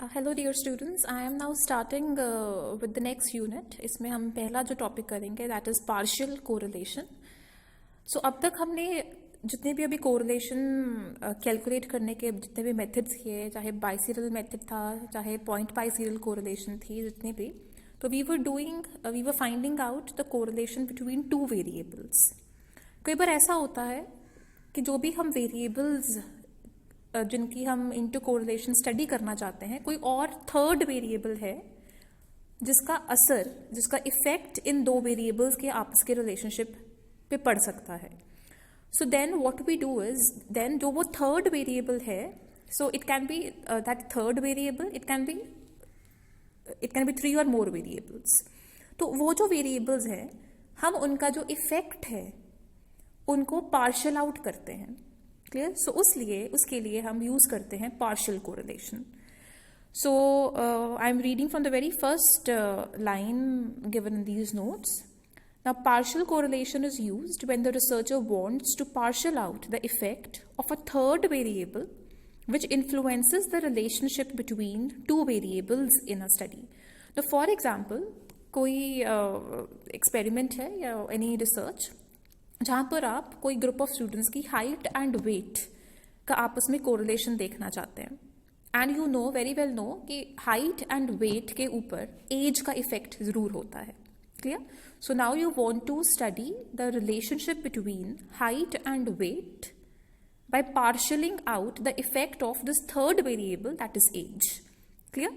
Hello dear students, I am now starting with the next unit. इसमें हम पहला जो टॉपिक करेंगे that is partial correlation. So अब तक हमने जितने भी अभी कोरिलेशन कैलकुलेट करने के जितने भी मेथड्स किए, चाहे बाइसीरियल मेथड था, चाहे पॉइंट बाइसीरियल कोरिलेशन थी, जितने भी, तो we were finding out the correlation between two variables. कई बार ऐसा होता है कि जो भी हम वेरिएबल्स जिनकी हम इंटू कोरिलेशन स्टडी करना चाहते हैं, कोई और थर्ड वेरिएबल है जिसका इफेक्ट इन दो वेरिएबल्स के आपस के रिलेशनशिप पे पड़ सकता है. So then what we do is, then जो वो थर्ड वेरिएबल है, so it can be that third variable, it can be three और मोर वेरिएबल्स. तो वो जो वेरिएबल्स हैं, हम उनका जो इफेक्ट है उनको पार्शल आउट करते हैं. क्लियर? सो उसके लिए हम यूज करते हैं partial correlation. So I am reading from the very first line given in these notes. Now, partial correlation is used when the researcher wants to partial out the effect of a third variable which influences the relationship between two variables in a study. Now, for example, कोई experiment है या any research जहाँ पर आप कोई group of students की height and weight का आपस में कोरिलेशन देखना चाहते हैं. And you know very well know कि हाइट एंड वेट के ऊपर एज का इफेक्ट जरूर होता है. Clear? So now you want to study the relationship between height and weight by partialing out the effect of this third variable, that is age. Clear?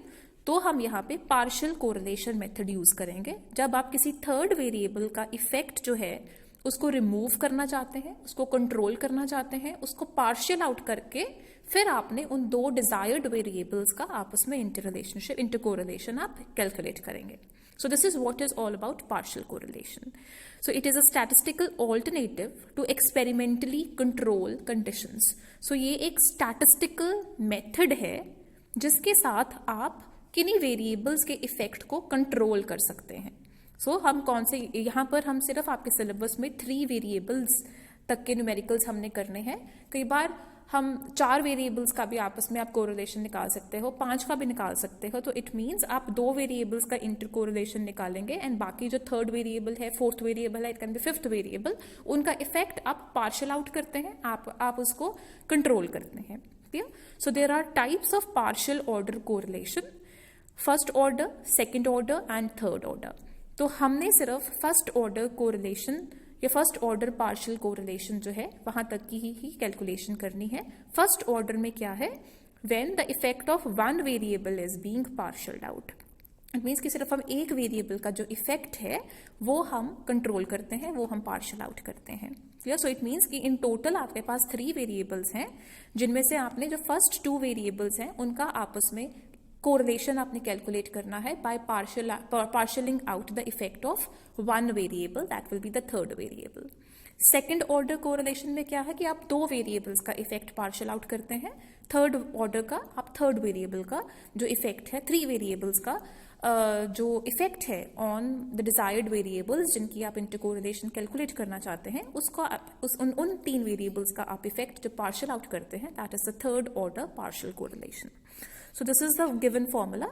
तो हम यहाँ पे partial correlation method यूज करेंगे जब आप किसी थर्ड वेरिएबल का effect जो है उसको रिमूव करना चाहते हैं, उसको कंट्रोल करना चाहते हैं, उसको पार्शियल आउट करके फिर आपने उन दो डिजायर्ड वेरिएबल्स का आपस में इंटर कोरिलेशन आप कैलकुलेट करेंगे. So this is what is all about partial correlation. So it is a statistical alternative to experimentally control conditions. So ये एक statistical method है जिसके साथ आप किन्हीं वेरिएबल्स के इफेक्ट को कंट्रोल कर सकते हैं. So हम कौन से, यहाँ पर हम सिर्फ आपके सिलेबस में 3 वेरिएबल्स तक के न्यूमेरिकल्स हमने करने हैं. कई बार हम 4 वेरिएबल्स का भी आपस में आप कोरिलेशन निकाल सकते हो, 5 का भी निकाल सकते हो. तो इट मीन्स आप 2 वेरिएबल्स का इंटर कोरिलेशन निकालेंगे एंड बाकी जो थर्ड वेरिएबल है, फोर्थ वेरिएबल है, it can be fifth variable, उनका इफेक्ट आप पार्शियल आउट करते हैं, आप उसको कंट्रोल करते हैं. Clear? So there are types of partial order correlation: first order, second order and third order. तो हमने सिर्फ फर्स्ट ऑर्डर कोरिलेशन या फर्स्ट ऑर्डर पार्शियल कोरिलेशन जो है वहां तक की ही कैलकुलेशन करनी है. फर्स्ट ऑर्डर में क्या है? When the effect of one variable is being partialled out. It means कि सिर्फ हम एक वेरिएबल का जो इफेक्ट है वो हम कंट्रोल करते हैं, वो हम पार्शियल आउट करते हैं. क्लियर? सो इट मीन्स कि इन टोटल आपके पास 3 वेरिएबल्स हैं जिनमें से आपने जो फर्स्ट 2 वेरिएबल्स हैं उनका आपस में कोरिलेशन आपने कैलकुलेट करना है by partialling out the effect of one variable, that will be the third variable. Second order correlation में क्या है कि आप 2 वेरिएबल्स का इफेक्ट पार्शियल आउट करते हैं. थर्ड ऑर्डर का आप थर्ड वेरिएबल का जो इफेक्ट है, 3 वेरिएबल्स का जो इफेक्ट है ऑन द डिजायर्ड वेरिएबल्स जिनकी आप इंटर कोरिलेशन कैलकुलेट करना चाहते हैं, उसका उन 3 वेरिएबल्स का आप इफेक्ट जो पार्शियल आउट करते हैं, that is the third order partial correlation. So this is the given formula.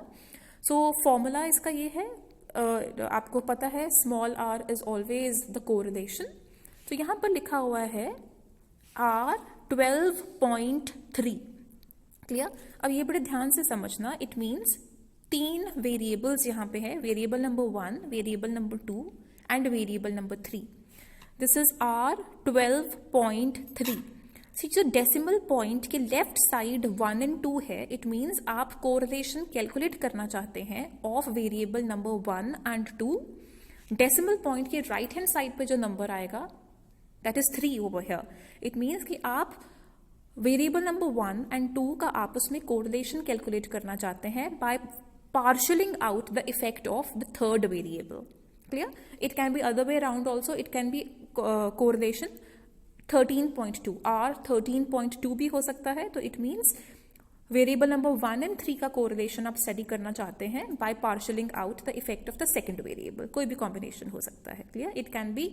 So formula इसका ये है, आपको पता है small r is always the correlation. तो यहाँ पर लिखा हुआ है r 12.3. क्लियर? अब ये बड़े ध्यान से समझना. इट मीन्स 3 वेरिएबल्स यहाँ पे है, variable number 1, variable number 2 and variable number 3. This is r 12.3. जो डेसिमल पॉइंट के लेफ्ट साइड 1 एंड 2 है, इट मीन्स आप कोरिलेशन कैलकुलेट करना चाहते हैं of variable number 1 and 2. Decimal point के राइट हैंड साइड पे जो नंबर आएगा that is 3 over here. It means कि आप वेरिएबल नंबर 1 एंड 2 का आपस में कोरिलेशन कैलकुलेट करना चाहते हैं by partialling out the effect of the third variable. Clear? It can be other way around also. It can be correlation 13.2, R 13.2 भी हो सकता है. तो it means variable number 1 and 3 का कोरिलेशन आप स्टडी करना चाहते हैं by partialling out the effect of the second variable. कोई भी कॉम्बिनेशन हो सकता है. Clear? It can be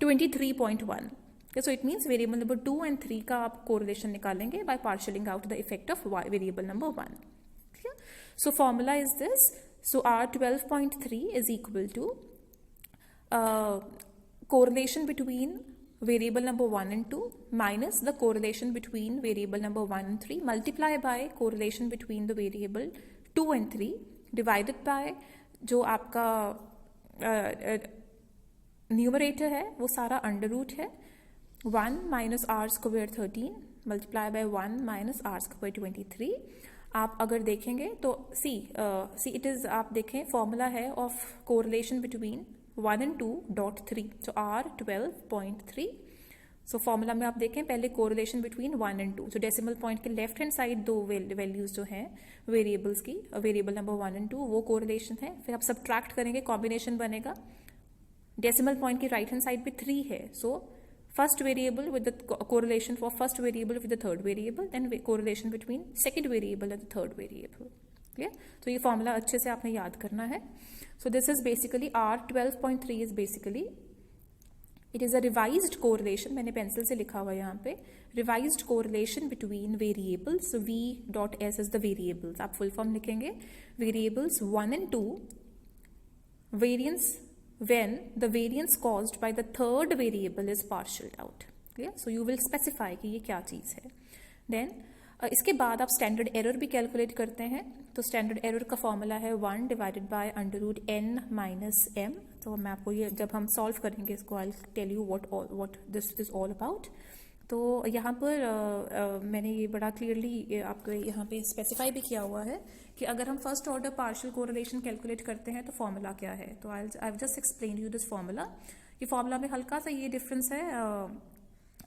23.1. So it means variable number 2 and 3 का आप कोरिलेशन निकालेंगे by partialling out the effect of variable number 1. ठीक है. So formula is this. So R12.3 is equal to correlation between variable number 1 and 2 minus the correlation between variable number 1 and 3 multiply by correlation between the variable 2 and 3 divided by जो आपका numerator है वो सारा under root है 1 minus R square 13 multiply by 1 minus R square 23. आप अगर देखेंगे तो सी इट इज़, आप देखें फॉर्मूला है of correlation between 1 and 2 dot 3, तो R12.3. सो फॉर्मूला में आप देखें पहले कोरिलेशन बिटवीन 1 and 2, तो डेसिमल पॉइंट के लेफ्ट हैंड साइड दो वैल्यूज जो हैं वेरिएबल्स की, वेरिएबल नंबर 1 and 2 वो कोरिलेशन है. फिर आप सब्ट्रैक्ट करेंगे, कॉम्बिनेशन बनेगा. डेसिमल पॉइंट की राइट हैंड साइड पे 3 है, so first variable with the correlation for first variable with the third variable, then correlation between second variable and the third variable. Clear? तो ये फॉर्मूला अच्छे से आपने याद करना है. So this is basically R12.3 is basically it is a revised correlation. मैंने pencil से लिखा हुआ है यहाँ पे, revised correlation between variables. V.S is the variables. आप फुल फॉर्म लिखेंगे variables 1 and 2 variance when the variance caused by the third variable is partialed out. Clear? So you will specify कि ये क्या चीज़ है. Then इसके बाद आप स्टैंडर्ड एरर भी कैलकुलेट करते हैं. तो स्टैंडर्ड एरर का फॉर्मूला है 1 divided by under root n minus m. तो मैं आपको ये जब हम सॉल्व करेंगे इसको I tell you what this is all about. तो यहाँ पर मैंने ये बड़ा क्लियरली आपको यहाँ पे स्पेसिफाई भी किया हुआ है कि अगर हम first order partial correlation calculate करते हैं तो फॉर्मूला क्या है. तो I have just explain you this formula. ये फॉर्मूला में हल्का सा ये डिफरेंस है,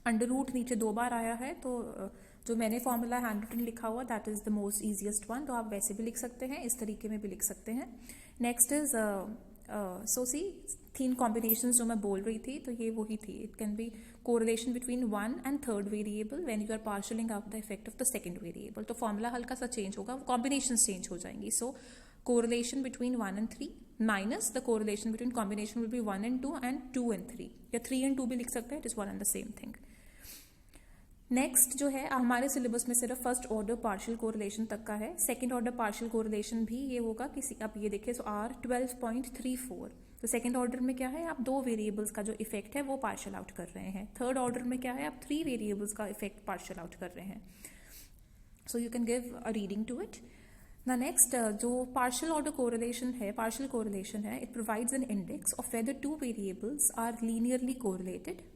अंडर रूट नीचे 2 बार आया है. तो जो मैंने फॉर्मूला हैंड रिटन लिखा हुआ that is the most easiest one. तो आप वैसे भी लिख सकते हैं, इस तरीके में भी लिख सकते हैं. Next is so see 3 combination जो मैं बोल रही थी तो ये वही थी. It can be correlation between 1 and 3rd variable when you are partialling out the effect of the second variable. तो फॉर्मूला हल्का सा चेंज होगा, कॉम्बिनेशन चेंज हो जाएंगी. So correlation between 1 and 3 minus the correlation between combination will be 1 and 2 and 2 and 3, या 3 and 2 भी लिख सकते हैं. It is one and the same thing. Next जो है हमारे सिलेबस में सिर्फ फर्स्ट ऑर्डर पार्शियल कोरिलेशन तक का है. सेकंड ऑर्डर पार्शियल कोरिलेशन भी ये होगा किसी, आप ये देखिए तो R12.34. तो सेकंड ऑर्डर में क्या है, आप 2 वेरिएबल्स का जो इफेक्ट है वो पार्शियल आउट कर रहे हैं. थर्ड ऑर्डर में क्या है, आप 3 वेरिएबल्स का इफेक्ट पार्शियल आउट कर रहे हैं. So you can give a reading to it. ना नेक्स्ट जो पार्शियल ऑर्डर कोरिलेशन है, पार्शियल कोरिलेशन है, it provides an index of whether 2 variables are linearly correlated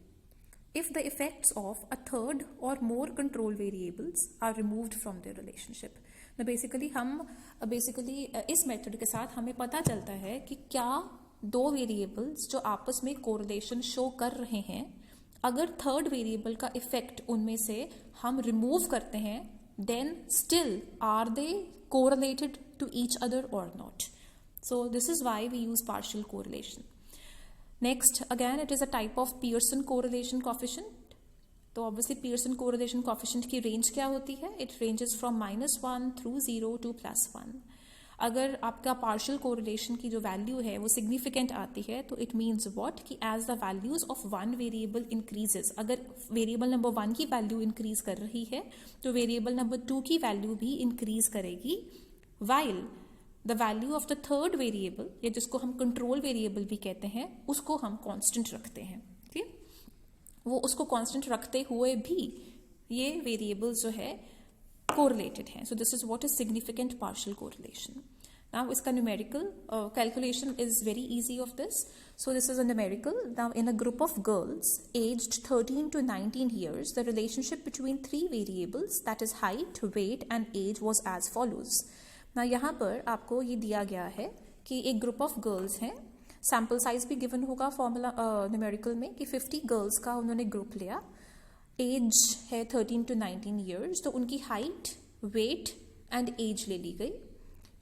if the effects of a third or more control variables are removed from their relationship. Now basically हम इस method के साथ हमें पता चलता है कि क्या 2 वेरिएबल्स जो आपस में कोरिलेशन शो कर रहे हैं, अगर थर्ड वेरिएबल का इफेक्ट उनमें से हम रिमूव करते हैं, then still are they correlated to each other or not. So this is why we use partial correlation. Next, again, it is a type of Pearson correlation coefficient. तो obviously Pearson correlation coefficient की range क्या होती है? It ranges from -1 through 0 to +1. अगर आपका partial correlation की जो value है वो significant आती है तो it means what? कि as the values of one variable increases, अगर variable number 1 की value increase कर रही है तो variable number 2 की value भी increase करेगी, while the value of the third variable, या जिसको हम कंट्रोल वेरिएबल भी कहते हैं, उसको हम कांस्टेंट रखते हैं. ठीक, वो उसको कांस्टेंट रखते हुए भी ये वेरिएबल्स जो है कोरिलेटेड हैं. So this is what is significant partial correlation. Now इसका numerical calculation is very easy of this. So this is a numerical. Now in a group of girls aged 13 to 19 years, the relationship between 3 variables, that is height, weight and age, was as follows. ना यहाँ पर आपको ये दिया गया है कि एक ग्रुप ऑफ गर्ल्स हैं, सैम्पल साइज भी गिवन होगा फॉर्मूला न्यूमेरिकल में कि 50 गर्ल्स का उन्होंने ग्रुप लिया, एज है 13 to 19 years, तो उनकी हाइट, वेट एंड एज ले ली गई.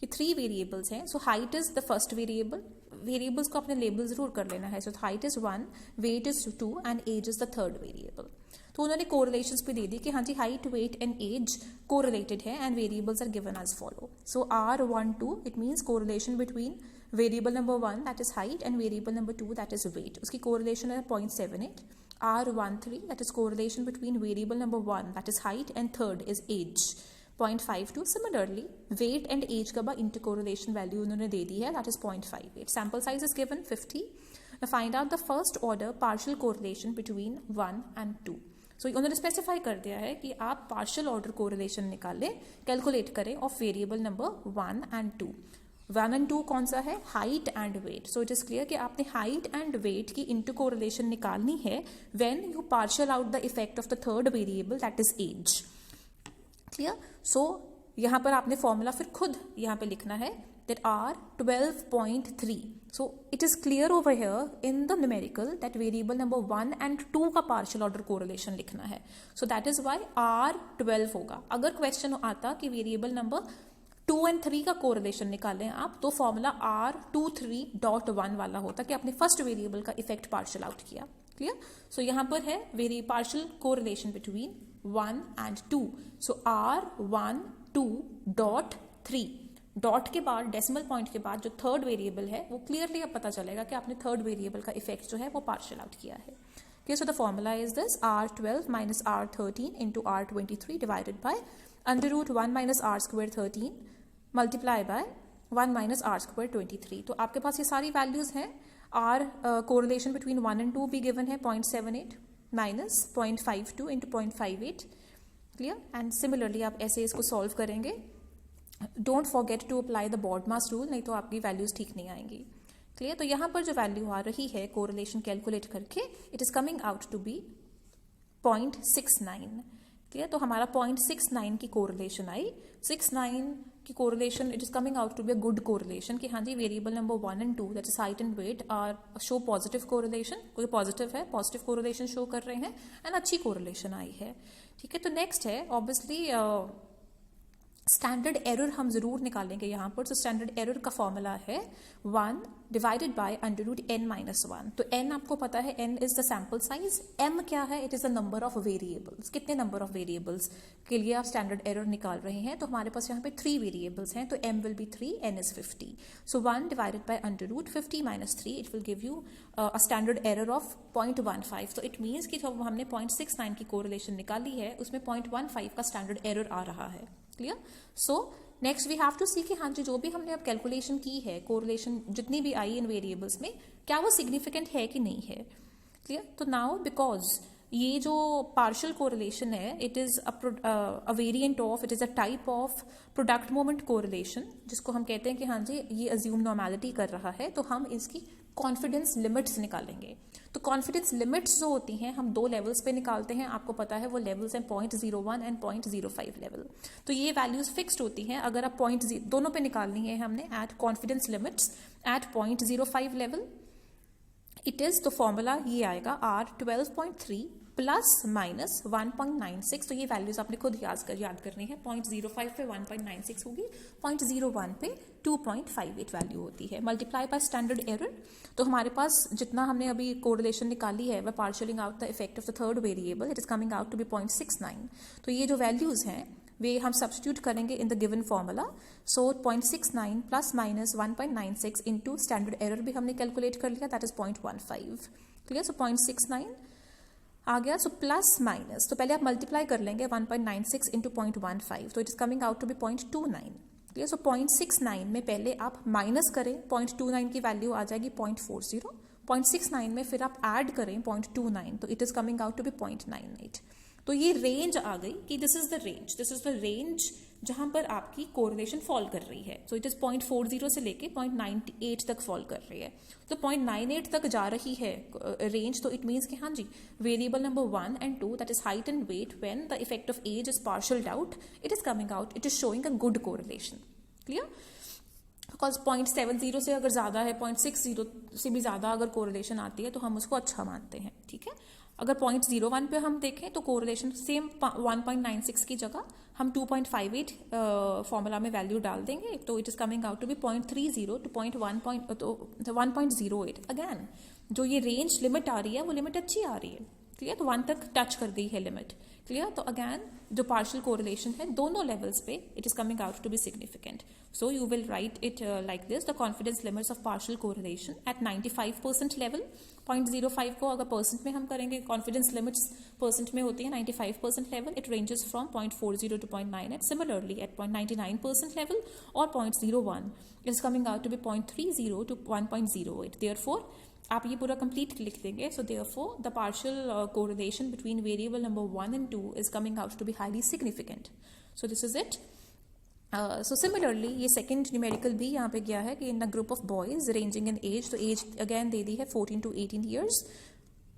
ये 3 वेरिएबल्स हैं. So height is the first variable. Variables को अपने लेबल जरूर कर लेना है. So height is 1, weight is 2 and age is the third variable. तो उन्होंने कोरिलेशंस भी दे दी कि हाँ जी height, weight and age correlated है and variables are given as follow. So R12 it means correlation between variable number 1 that is height and variable number 2 that is wait. उसकी कोरिलेशन है 0.78. R13 that is correlation between variable number 1 that is height and third is age 0.52. Similarly, weight and age का intercorrelation value उन्होंने दे दी है, that is 0.58. Sample size is given 50. Now find out the first order partial correlation between 1 and 2. So उन्होंने specify कर दिया है कि आप पार्शियल ऑर्डर कोरिलेशन निकालें, कैलकुलेट करें of variable number 1 and 2. 1 and 2 कौन सा है? Height and weight. So it is clear कि आपने हाइट एंड वेट की इंटरकोरिलेशन निकालनी है when you partial out the effect of the third variable that is age. Clear? So यहाँ पर आपने फॉर्मूला फिर खुद यहाँ पे लिखना है that R 12.3. So it is clear over here in the numerical that variable number 1 and 2 का partial order correlation लिखना है. So that is why R 12 होगा. अगर क्वेश्चन आता कि वेरिएबल नंबर 2 and 3 का कोरिलेशन निकालें आप, तो फॉर्मूला R23.1 वाला होता कि आपने फर्स्ट वेरिएबल का इफेक्ट पार्शियल आउट किया. क्लियर? सो यहाँ पर है very partial correlation between 1 and 2. So R12.3 dot के बाद डेसिमल पॉइंट के बाद जो थर्ड वेरिएबल है वो क्लियरली अब पता चलेगा कि आपने थर्ड वेरिएबल का इफेक्ट जो है वो पार्शियल आउट किया है. Okay, so the formula is this: R12 minus R13 into R23 divided by under root 1 minus R square 13 multiply by 1 minus R square 23. तो आपके पास ये सारी वैल्यूज हैं. R correlation between 1 and 2 भी given है 0.78 minus 0.52 into 0.58. Clear? And similarly आप ऐसे इसको solve करेंगे. Don't forget to apply the BODMAS rule, नहीं तो आपकी वैल्यूज ठीक नहीं आएंगी. क्लियर? तो यहाँ पर जो वैल्यू आ रही है कोरिलेशन कैलकुलेट करके, it is coming out to be 0.69. Clear? तो हमारा 0.69 की कोरिलेशन आई. 69 की correlation it is coming out to be a good correlation कि हाँ जी variable number 1 and 2 that is height and weight are show positive correlation. कोई पॉजिटिव है, पॉजिटिव कोरिलेशन शो कर रहे हैं एंड अच्छी कोरिलेशन आई है. ठीक है, तो नेक्स्ट है ऑब्वियसली स्टैंडर्ड एरर हम जरूर निकालेंगे यहाँ पर. तो स्टैंडर्ड एरर का फॉर्मूला है 1 divided by under root n minus 1. तो n आपको पता है, n is the sample size. m क्या है? It is the number of variables. कितने नंबर ऑफ वेरिएबल्स के लिए आप स्टैंडर्ड एरर निकाल रहे हैं? तो हमारे पास यहाँ पे 3 वेरिएबल्स हैं, तो m will be 3, n is 50. So 1 divided by under root 50 minus 3, it will give you a standard error of 0.15. तो इट मीन्स कि जब हमने 0.69 की कोरिलेशन निकाली है उसमें 0.15 का स्टैंडर्ड एरर आ रहा है. Clear? So next we have to see कि हाँ जी जो भी हमने अब कैलकुलेशन की है कोरिलेशन जितनी भी आई इन वेरिएबल्स में, क्या वो सिग्निफिकेंट है कि नहीं है. क्लियर? तो नाउ बिकॉज ये जो पार्शियल कोरिलेशन है it is a variant of, it is a type of product moment correlation, जिसको हम कहते हैं कि हाँ जी ये अज्यूम नॉर्मेलिटी कर रहा है, तो हम इसकी कॉन्फिडेंस लिमिट्स निकालेंगे. तो कॉन्फिडेंस लिमिट्स जो होती हैं हम 2 लेवल्स पे निकालते हैं. आपको पता है वो लेवल्स हैं 0.01 एंड 0.05 लेवल. तो ये वैल्यूज फिक्स्ड होती हैं. अगर आप दोनों पे निकालनी है हमने at confidence limits at 0.05 level, it is तो फॉर्मूला ये आएगा R12.3 प्लस माइनस 1.96. तो ये वैल्यूज आपने खुद याद करनी है. 0.05 पे 1.96 होगी, 0.01 पे 2.58 वैल्यू होती है. Multiply by standard error. तो हमारे पास जितना हमने अभी कोरिलेशन निकाली है वह partialling out the effect of the third variable, it is coming out to be 0.69. तो ये जो वैल्यूज हैं वे हम सब्स्टिट्यूट करेंगे in the given formula. So 0.69 plus minus 1.96 into standard error भी हमने कैलकुलेट कर लिया, दैट इज 0.15. क्लियर? सो 0.69 आ गया. सो प्लस माइनस, तो पहले आप मल्टीप्लाई कर लेंगे 1.96 इंटू 0.15, तो it is coming out to be 0.29. Clear? So 0.69 में पहले आप माइनस करें, 0.29 की वैल्यू आ जाएगी 0.40. 0.69 में फिर आप ऐड करें 0.29, तो it is coming out to be 0.98. तो ये रेंज आ गई कि दिस इज द रेंज जहां पर आपकी कोरिलेशन फॉल कर रही है. सो इट इज 0.40 से लेके 0.98 तक फॉल कर रही है. तो 0.98 तक जा रही है रेंज, तो इट मीन्स कि हाँ जी variable number 1 and 2 that is height and weight when the effect of age is partial out, it is coming out, it is showing a good correlation. Clear? Because 0.70 से अगर ज्यादा है, 0.60 से भी ज्यादा अगर कोरिलेशन आती है तो हम उसको अच्छा मानते हैं. ठीक है? अगर 0.01 पे हम देखें तो कोरिलेशन सेम 1.96 की जगह हम 2.58 फॉर्मूला में वैल्यू डाल देंगे, तो it is coming out to be 0.30 to 1.08. Again जो ये रेंज लिमिट आ रही है वो लिमिट अच्छी आ रही है. क्लियर, तो 1 तक टच कर दी है लिमिट, क्लियर। तो अगैन जो पार्शियल कोरिलेशन है दोनों लेवल्स पे it is coming out to be significant. So you will write it like this, the confidence limits of partial correlation at 95% level. 0.05 को अगर परसेंट में हम करेंगे, कॉन्फिडेंस लिमिट्स परसेंट में होती है 95% level, it ranges from 0.40 to 0.98। Similarly at 0.99% level और 0.01 it is coming out to be 0.30 to 1.08। Therefore आप ये पूरा कंप्लीट लिख देंगे। So therefore the partial correlation between variable number 1 and 2 is coming out to be highly significant. So this is it. So similarly ये second numerical भी यहाँ पे गया है कि in the group of boys ranging in age, तो age again दे दी है 14 to 18 years.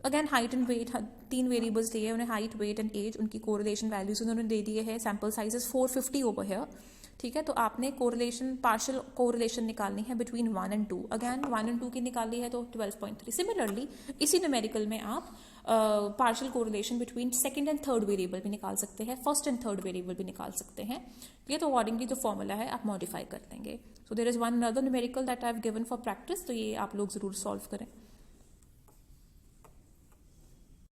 Again height and weight, 3 variables दिए हैं उन्हें, हाइट, वेट एंड एज, उनकी कोरिलेशन वैल्यूज उन्होंने दे दिए हैं। सैम्पल साइजेस 450 ओवर है, ठीक है। तो आपने कोरिलेशन, पार्शियल कोरिलेशन निकालनी है बिटवीन 1 and 2। अगैन 1 and 2 की निकाली है तो 12.3। सिमिलरली इसी न्यूमेरिकल में आप partial correlation between second and third variable भी निकाल सकते हैं, फर्स्ट एंड थर्ड वेरिएबल भी निकाल सकते हैं। ये तो अकॉर्डिंगली जो फॉर्मूला है आप मॉडिफाई कर लेंगे। So there is one another numerical that I have given for practice, तो ये आप लोग जरूर सॉल्व करें।